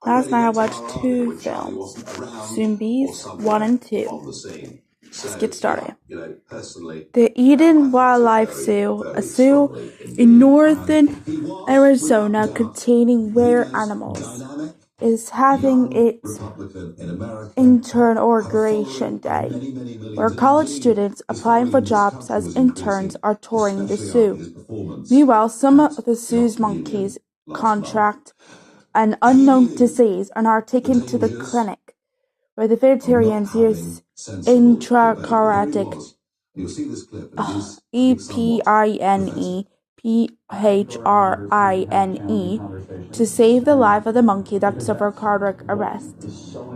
Last night I watched two films, Zoombies 1 and 2. Let's get started. The Eden Wildlife Zoo, a zoo in northern Arizona containing rare animals, is having its inauguration day, where college students applying for jobs as interns are touring the zoo. Meanwhile, some of the zoo's monkeys contract an unknown disease and are taken to the clinic, where the veterinarians use intracardiac EPINEPHRINE to save the life of the monkey that suffered cardiac arrest.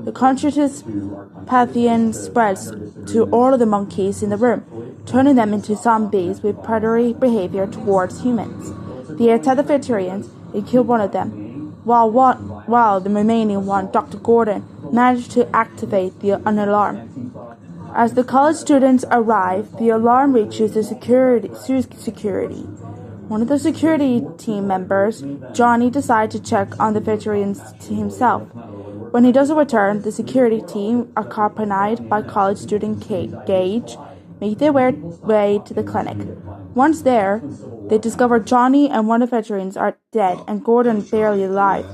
The contagious pathogen spreads to all of the monkeys in the room, turning them into zombies with predatory behavior towards humans. They attack the veterinarians and kill one of them, while the remaining one, Dr. Gordon, managed to activate an alarm. As the college students arrive, the alarm reaches the zoo's security. One of the security team members, Johnny, decides to check on the veterinarians himself. When he doesn't return, the security team, accompanied by college student Gage, make their way to the clinic. Once there, they discover Johnny and one of the veterinarians are dead and Gordon barely alive.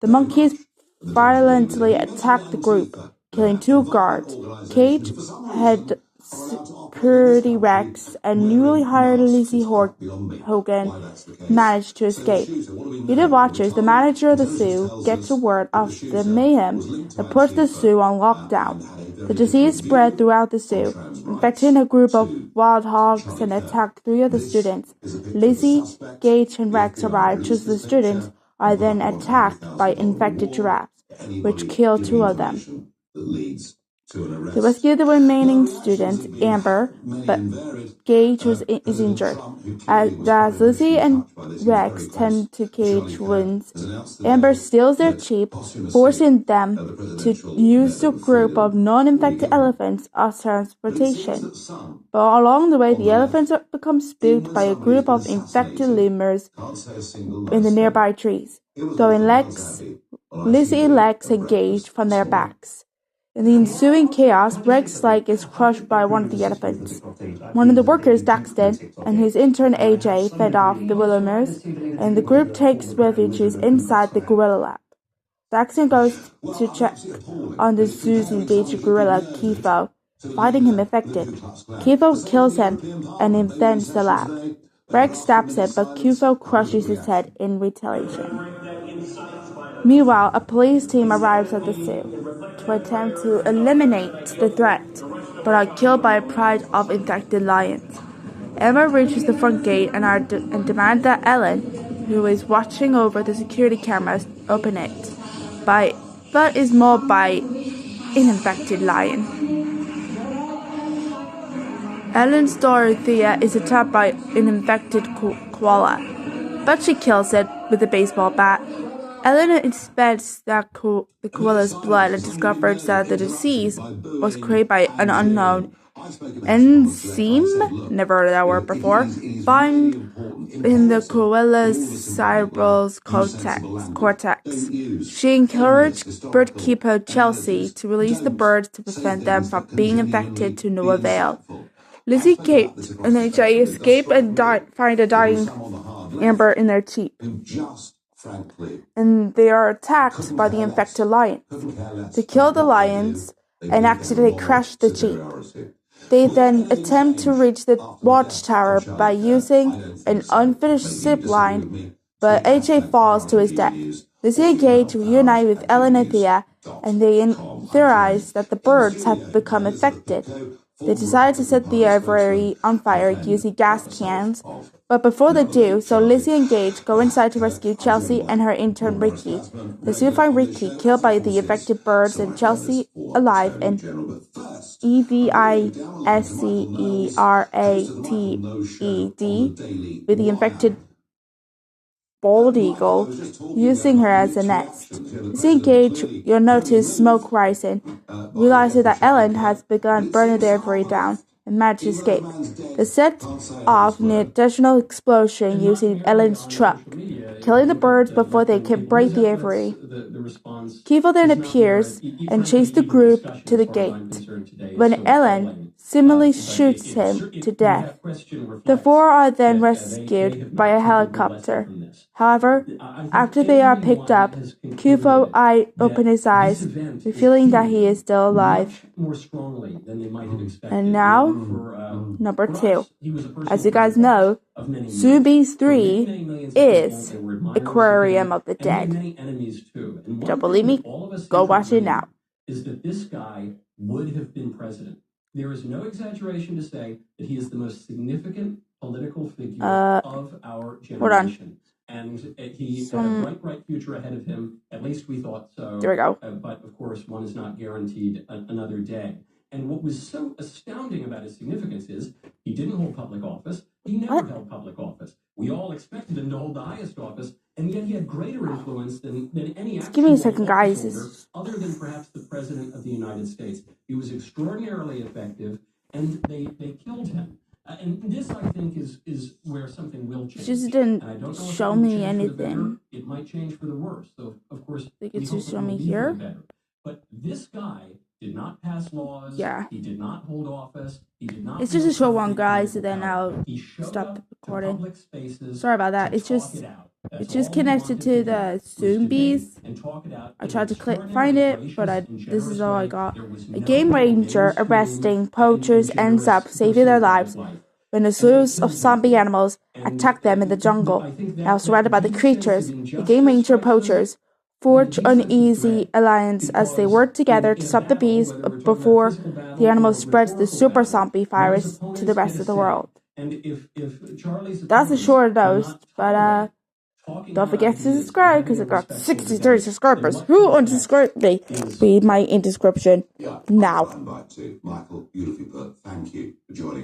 The monkeys violently attack the group, killing two guards. Cage, head security Rex, and newly hired Lizzie Hogan managed to escape. Edith watches the manager of the zoo gets word of the mayhem and puts the zoo on lockdown. The disease spread throughout the zoo, infecting a group of wild hogs and attacked three of the students. Lizzie, Gage, and Rex arrive. Two of the students are then attacked by infected giraffes, which kill two of them. They rescue the remaining student, Amber, but Gage is injured. As Lizzie and Rex tend to Gage wounds, Amber steals their jeep, forcing them to use a group of non-infected elephants as transportation. But along the way, the elephants become spooked by a group of infected lemurs in the nearby trees, throwing Lizzie and Lex and Gage from their backs. In the ensuing chaos, Rex's leg is crushed by one of the elephants. One of the workers, Daxton, and his intern AJ fend off the lemurs, and the group takes refuge inside the gorilla lab. Daxton goes to check on the zoo's engaged gorilla, Kifo, finding him infected. Kifo kills him and invades the lab. Rex stabs him, but Kifo crushes his head in retaliation. Meanwhile, a police team arrives at the zoo to attempt to eliminate the threat, but are killed by a pride of infected lions. Emma reaches the front gate and demands that Ellen, who is watching over the security cameras, open it, but is mauled by an infected lion. Ellen's daughter Thea is attacked by an infected koala, but she kills it with a baseball bat. Ellen inspects the koala's blood and discovers that the disease was created by an unknown enzyme, never heard that word before, found in the koala's cerebral cortex. She encouraged birdkeeper Chelsea to release the birds to prevent them from being infected to no avail. Lizzie, Kate, and AJ escape and find a dying Amber in their jeep, and they are attacked by the infected lions. They kill the lions and accidentally crash the jeep. They then attempt to reach the watchtower by using an unfinished zip line, but AJ falls to his death. Lizzie and Gage reunite with Ellen and Thea, and they theorize that the birds have become infected. They decide to set the aviary on fire using gas cans, but before they do so, Lizzie and Gage go inside to rescue Chelsea and her intern Ricky. They soon find Ricky killed by the infected birds and Chelsea alive in EVISCERATED with the infected bald eagle, using her as a nest. Lizzie and Gage, you'll notice smoke rising, realizing that Ellen has begun burning the aviary down, and managed to escape. They set off an additional explosion using Ellen's truck, killing the birds before they can break the aviary. Kiefer then appears and chases the group to the gate, when Ellen similarly shoots him to death. The four are then rescued by a helicopter. However, after they are picked up, Kufo opens his eyes, revealing that he is still alive. And now, number 2. As you guys know, Zoombies 3 is Aquarium of the Dead. You don't believe me? Go watch it now. Is that this guy would have been president. There is no exaggeration to say that he is the most significant political figure of our generation. Hold on. And he had a bright future ahead of him. At least we thought so. There we go. But of course, one is not guaranteed another day. And what was so astounding about his significance is he didn't hold public office. He never held public office. We all expected him to hold the highest office, and yet he had greater influence than any actual give me a second, guys. other than perhaps the President of the United States. He was extraordinarily effective, and they killed him. And this, I think, is where something will change. It just didn't show me anything. It might change for the worse. So, of course, They get to show me here. But this guy did not pass laws. Yeah. He did not hold office. He did not. It's just a short one, guys, so then I'll stop the recording. Sorry about that. It's just connected to the Zoombies. I tried to find it, but this is all I got. A game ranger arresting poachers ends up saving their lives when a slew of zombie animals attack them in the jungle. Now surrounded by the creatures, the game ranger poachers forge an easy alliance as they work together to stop the bees before the animals spreads the super zombie virus to the rest of the world. That's a short dose, but don't forget to subscribe because I got 63 subscribers. Who unsubscribed me? Read my in description now. Michael, beautifully put. Thank you for joining us.